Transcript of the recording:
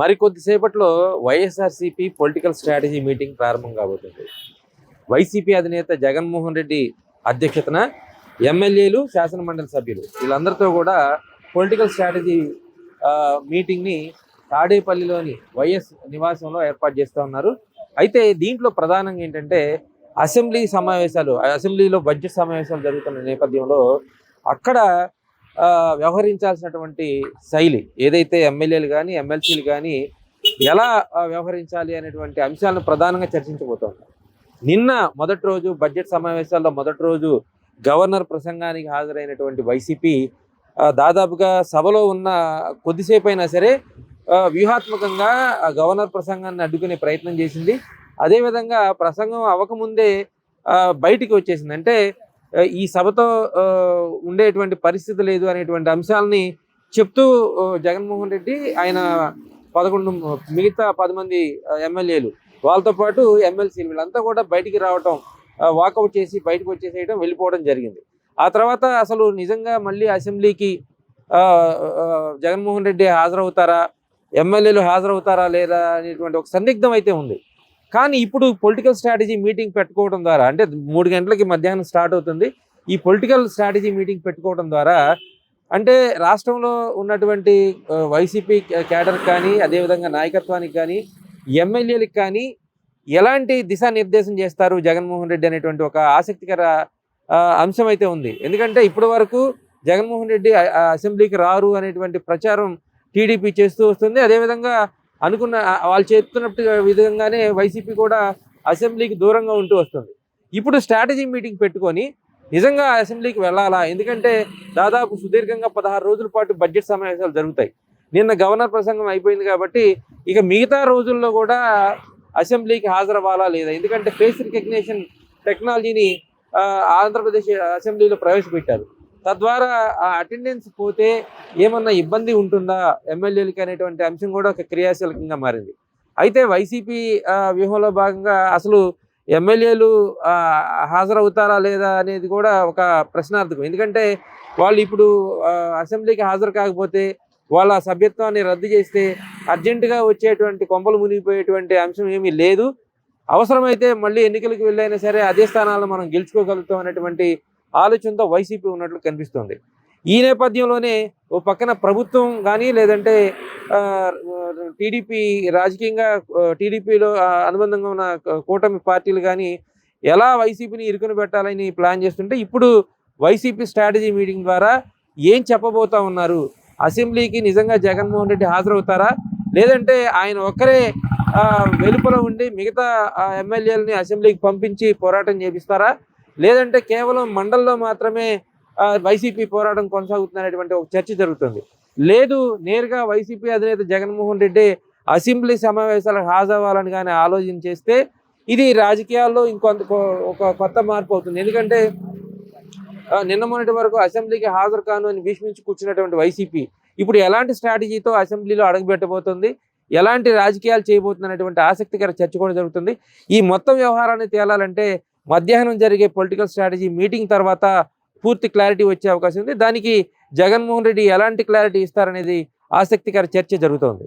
మరికొద్దిసేపట్లో YSRCP political strategy meeting ప్రారంభం కాబోతుంది. YCP అధినేత జగన్మోహన్ రెడ్డి అధ్యక్షతన ఎమ్మెల్యేలు, శాసనమండలి సభ్యులు వీళ్ళందరితో కూడా పొలిటికల్ స్ట్రాటజీ మీటింగ్ని తాడేపల్లిలోని వైఎస్ నివాసంలో ఏర్పాటు చేస్తూ ఉన్నారు. అయితే దీంట్లో ప్రధానంగా ఏంటంటే అసెంబ్లీ సమావేశాలు, అసెంబ్లీలో బడ్జెట్ సమావేశాలు జరుగుతున్న నేపథ్యంలో అక్కడ వ్యవహరించాల్సినటువంటి శైలి ఏదైతే ఎమ్మెల్యేలు కానీ ఎమ్మెల్సీలు కానీ ఎలా వ్యవహరించాలి అనేటువంటి అంశాలను ప్రధానంగా చర్చించబోతోంది. నిన్న మొదటి రోజు బడ్జెట్ సమావేశాల్లో మొదటి రోజు గవర్నర్ ప్రసంగానికి హాజరైనటువంటి వైసీపీ దాదాపుగా సభలో ఉన్న కొద్దిసేపు అయినా సరే వ్యూహాత్మకంగా గవర్నర్ ప్రసంగాన్ని అడ్డుకునే ప్రయత్నం చేసింది. అదేవిధంగా ప్రసంగం అవ్వకముందే బయటికి వచ్చేసింది. అంటే ఈ సభతో ఉండేటువంటి పరిస్థితి లేదు అనేటువంటి అంశాలని చెప్తూ జగన్మోహన్ రెడ్డి ఆయన 11 మిగతా 10 మంది ఎమ్మెల్యేలు వాళ్ళతో పాటు ఎమ్మెల్సీలు వీళ్ళంతా కూడా బయటికి రావటం, వాకౌట్ చేసి బయటకు వచ్చేసేయడం, వెళ్ళిపోవడం జరిగింది. ఆ తర్వాత అసలు నిజంగా మళ్ళీ అసెంబ్లీకి జగన్మోహన్ రెడ్డి హాజరవుతారా, ఎమ్మెల్యేలు హాజరవుతారా లేదా అనేటువంటి ఒక సందిగ్ధం అయితే ఉంది. కానీ ఇప్పుడు పొలిటికల్ స్ట్రాటజీ మీటింగ్ పెట్టుకోవడం ద్వారా, అంటే 3 గంటలకి మధ్యాహ్నం స్టార్ట్ అవుతుంది. ఈ పొలిటికల్ స్ట్రాటజీ మీటింగ్ పెట్టుకోవడం ద్వారా అంటే రాష్ట్రంలో ఉన్నటువంటి వైసీపీ క్యాడర్ కానీ, అదేవిధంగా నాయకత్వానికి కానీ, ఎమ్మెల్యేలకు కానీ ఎలాంటి దిశానిర్దేశం చేస్తారు జగన్మోహన్ రెడ్డి అనేటువంటి ఒక ఆసక్తికర అంశం అయితే ఉంది. ఎందుకంటే ఇప్పటి వరకు జగన్మోహన్ రెడ్డి అసెంబ్లీకి రారు అనేటువంటి ప్రచారం టీడీపీ చేస్తూ వస్తుంది. అదేవిధంగా అనుకున్న వాళ్ళు చెప్తున్నట్టు విధంగానే వైసీపీ కూడా అసెంబ్లీకి దూరంగా ఉంటూ వస్తుంది. ఇప్పుడు స్ట్రాటజీ మీటింగ్ పెట్టుకొని నిజంగా అసెంబ్లీకి వెళ్ళాలా? ఎందుకంటే దాదాపు సుదీర్ఘంగా 16 రోజుల పాటు బడ్జెట్ సమావేశాలు జరుగుతాయి. నిన్న గవర్నర్ ప్రసంగం అయిపోయింది కాబట్టి ఇక మిగతా రోజుల్లో కూడా అసెంబ్లీకి హాజరవ్వాలా లేదా? ఎందుకంటే ఫేస్ రికగ్నిషన్ టెక్నాలజీని ఆంధ్రప్రదేశ్ అసెంబ్లీలో ప్రవేశపెట్టారు. తద్వారా ఆ అటెండెన్స్ పోతే ఏమన్నా ఇబ్బంది ఉంటుందా ఎమ్మెల్యేలకి అనేటువంటి అంశం కూడా ఒక క్రియాశీలకంగా మారింది. అయితే వైసీపీ వ్యూహంలో భాగంగా అసలు ఎమ్మెల్యేలు హాజరవుతారా లేదా అనేది కూడా ఒక ప్రశ్నార్థకం. ఎందుకంటే వాళ్ళు ఇప్పుడు అసెంబ్లీకి హాజరు కాకపోతే వాళ్ళ సభ్యత్వాన్ని రద్దు చేస్తే అర్జెంటుగా వచ్చేటువంటి కొంపలు మునిగిపోయేటువంటి అంశం ఏమీ లేదు. అవసరమైతే మళ్ళీ ఎన్నికలకు వెళ్ళైనా సరే అదే స్థానాలను మనం గెలుచుకోగలుగుతాం అనేటువంటి ఆలోచనతో వైసీపీ ఉన్నట్లు కనిపిస్తుంది. ఈ నేపథ్యంలోనే ఓ పక్కన ప్రభుత్వం కానీ లేదంటే టీడీపీ రాజకీయంగా టీడీపీలో అనుబంధంగా ఉన్న కూటమి పార్టీలు కానీ ఎలా వైసీపీని ఇరుకుని పెట్టాలని ప్లాన్ చేస్తుంటే ఇప్పుడు వైసీపీ స్ట్రాటజీ మీటింగ్ ద్వారా ఏం చెప్పబోతా ఉన్నారు? అసెంబ్లీకి నిజంగా జగన్మోహన్ రెడ్డి హాజరవుతారా, లేదంటే ఆయన ఒక్కరే వెలుపల ఉండి మిగతా ఎమ్మెల్యేలని అసెంబ్లీకి పంపించి పోరాటం చేపిస్తారా, లేదంటే కేవలం మండల్లో మాత్రమే వైసీపీ పోరాటం కొనసాగుతున్నటువంటి ఒక చర్చ జరుగుతుంది. లేదు, నేరుగా వైసీపీ అధినేత జగన్మోహన్ రెడ్డి అసెంబ్లీ సమావేశాలకు హాజరవ్వాలని కానీ ఆలోచన చేస్తే ఇది రాజకీయాల్లో ఒక కొత్త మార్పు అవుతుంది. ఎందుకంటే నిన్న మొన్నటి వరకు అసెంబ్లీకి హాజరు కాను అని భీష్మించి కూర్చున్నటువంటి వైసీపీ ఇప్పుడు ఎలాంటి స్ట్రాటజీతో అసెంబ్లీలో అడుగుపెట్టబోతుంది, ఎలాంటి రాజకీయాలు చేయబోతున్నటువంటి ఆసక్తికర చర్చ కూడా జరుగుతుంది. ఈ మొత్తం వ్యవహారాన్ని తేలాలంటే మధ్యాహ్నం జరిగే పొలిటికల్ స్ట్రాటజీ మీటింగ్ తర్వాత పూర్తి క్లారిటీ వచ్చే అవకాశం ఉంది. దానికి జగన్మోహన్ రెడ్డి ఎలాంటి క్లారిటీ ఇస్తారనేది ఆసక్తికర చర్చ జరుగుతోంది.